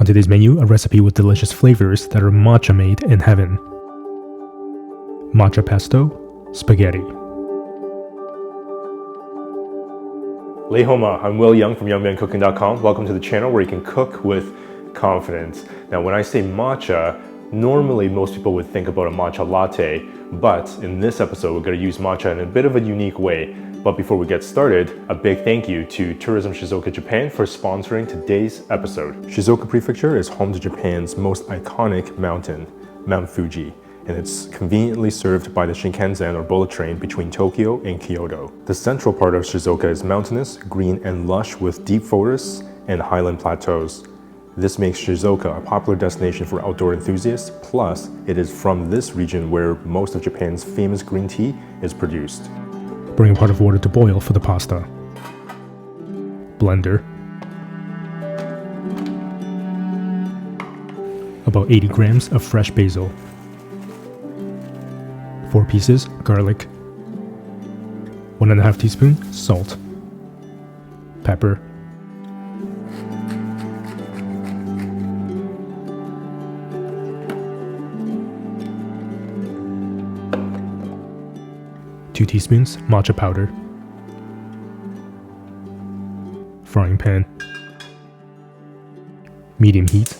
today's menu, a recipe with delicious flavors that are matcha made in heaven. Matcha pesto, spaghetti. Lehoma, I'm Yeung from YoungManCooking.com. Welcome to the channel where you can cook with confidence. Now, when I say matcha, normally most people would think about a matcha latte, but in this episode, we're going to use matcha in a bit of a unique way. But before we get started, a big thank you to Tourism Shizuoka, Japan for sponsoring today's episode. Shizuoka Prefecture is home to Japan's most iconic mountain, Mount Fuji, and it's conveniently served by the Shinkansen or bullet train between Tokyo and Kyoto. The central part of Shizuoka is mountainous, green, and lush with deep forests and highland plateaus. This makes Shizuoka a popular destination for outdoor enthusiasts, plus it is from this region where most of Japan's famous green tea is produced. Bring a pot of water to boil for the pasta. Blender. About 80 grams of fresh basil. 4 pieces garlic. 1.5 teaspoons salt. Pepper. Two teaspoons matcha powder. Frying pan. Medium heat.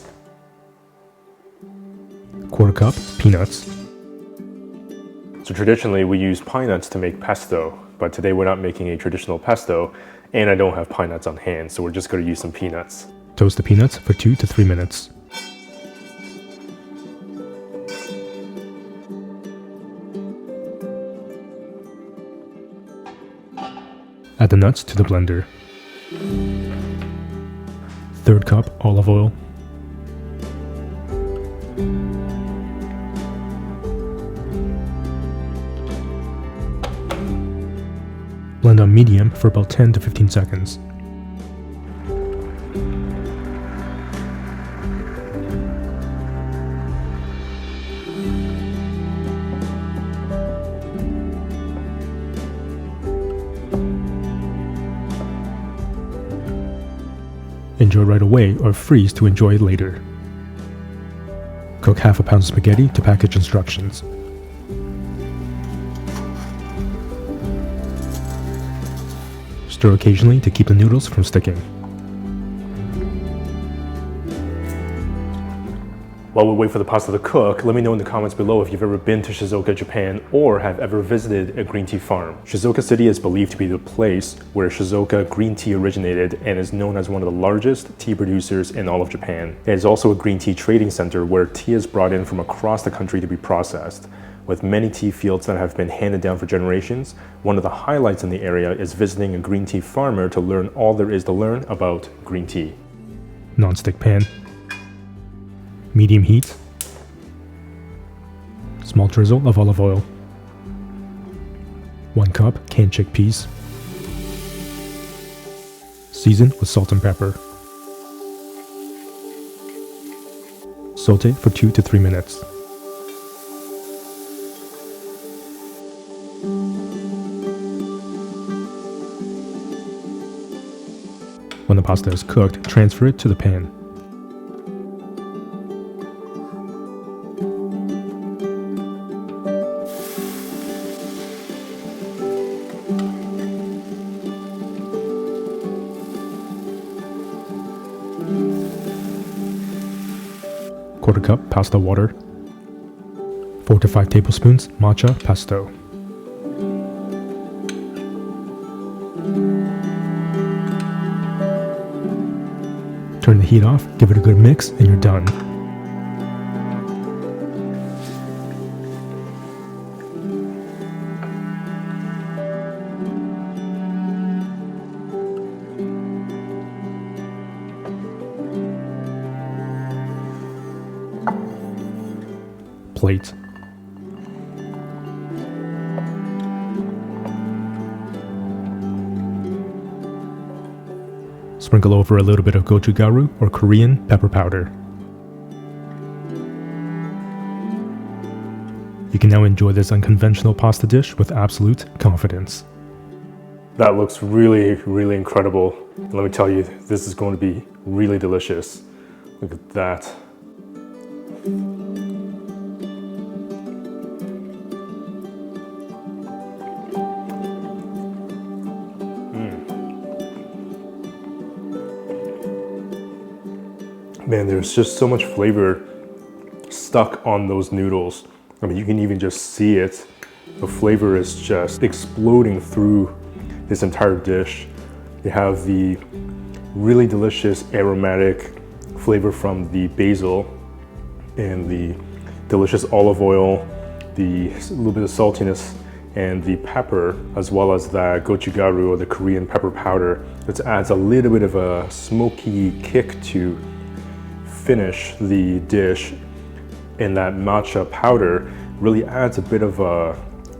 1/4 cup peanuts. So traditionally we use pine nuts to make pesto, but today we're not making a traditional pesto, and I don't have pine nuts on hand, so we're just going to use some peanuts. Toast the peanuts for 2 to 3 minutes. Add the nuts to the blender. 1/3 cup olive oil. Blend on medium for about 10 to 15 seconds. Enjoy right away or freeze to enjoy later. Cook 1/2 pound of spaghetti to package instructions. Stir occasionally to keep the noodles from sticking. While we wait for the pasta to cook, let me know in the comments below if you've ever been to Shizuoka, Japan, or have ever visited a green tea farm. Shizuoka City is believed to be the place where Shizuoka green tea originated and is known as one of the largest tea producers in all of Japan. It is also a green tea trading center where tea is brought in from across the country to be processed. With many tea fields that have been handed down for generations, one of the highlights in the area is visiting a green tea farmer to learn all there is to learn about green tea. Non-stick pan. Medium heat. Small drizzle of olive oil. 1 cup canned chickpeas. Season with salt and pepper. Saute for 2 to 3 minutes. When the pasta is cooked, transfer it to the pan. Quarter cup pasta water. 4 to 5 tablespoons matcha pesto. Turn the heat off, give it a good mix, and you're done. Plate. Sprinkle over a little bit of gochugaru or Korean pepper powder. You can now enjoy this unconventional pasta dish with absolute confidence. That looks really, really incredible. Let me tell you, this is going to be really delicious. Look at that. Man, there's just so much flavor stuck on those noodles. I mean, you can even just see it. The flavor is just exploding through this entire dish. You have the really delicious aromatic flavor from the basil and the delicious olive oil, the little bit of saltiness, and the pepper, as well as that gochugaru, or the Korean pepper powder, that adds a little bit of a smoky kick to finish the dish. And that matcha powder really adds a bit of a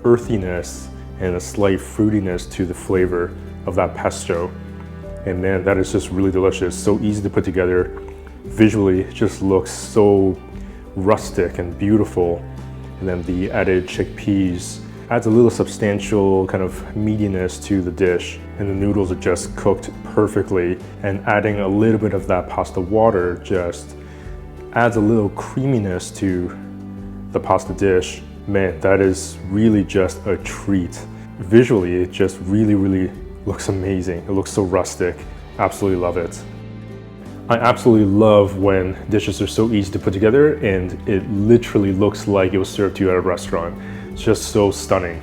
earthiness and a slight fruitiness to the flavor of that pesto. And man, that is just really delicious. So easy to put together. Visually, it just looks so rustic and beautiful. And then the added chickpeas adds a little substantial kind of meatiness to the dish. And the noodles are just cooked perfectly. And adding a little bit of that pasta water just adds a little creaminess to the pasta dish. Man, that is really just a treat. Visually, it just really looks amazing. It looks so rustic. Absolutely love it. I absolutely love when dishes are so easy to put together and it literally looks like it was served to you at a restaurant. It's just so stunning.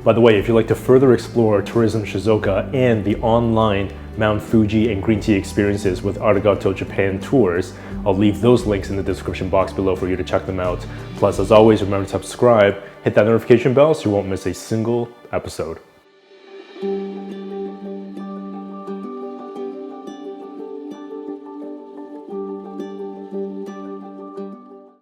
By the way, if you'd like to further explore tourism Shizuoka and the online Mount Fuji and green tea experiences with Arigato Japan tours, I'll leave those links in the description box below for you to check them out. Plus, as always, remember to subscribe, hit that notification bell so you won't miss a single episode.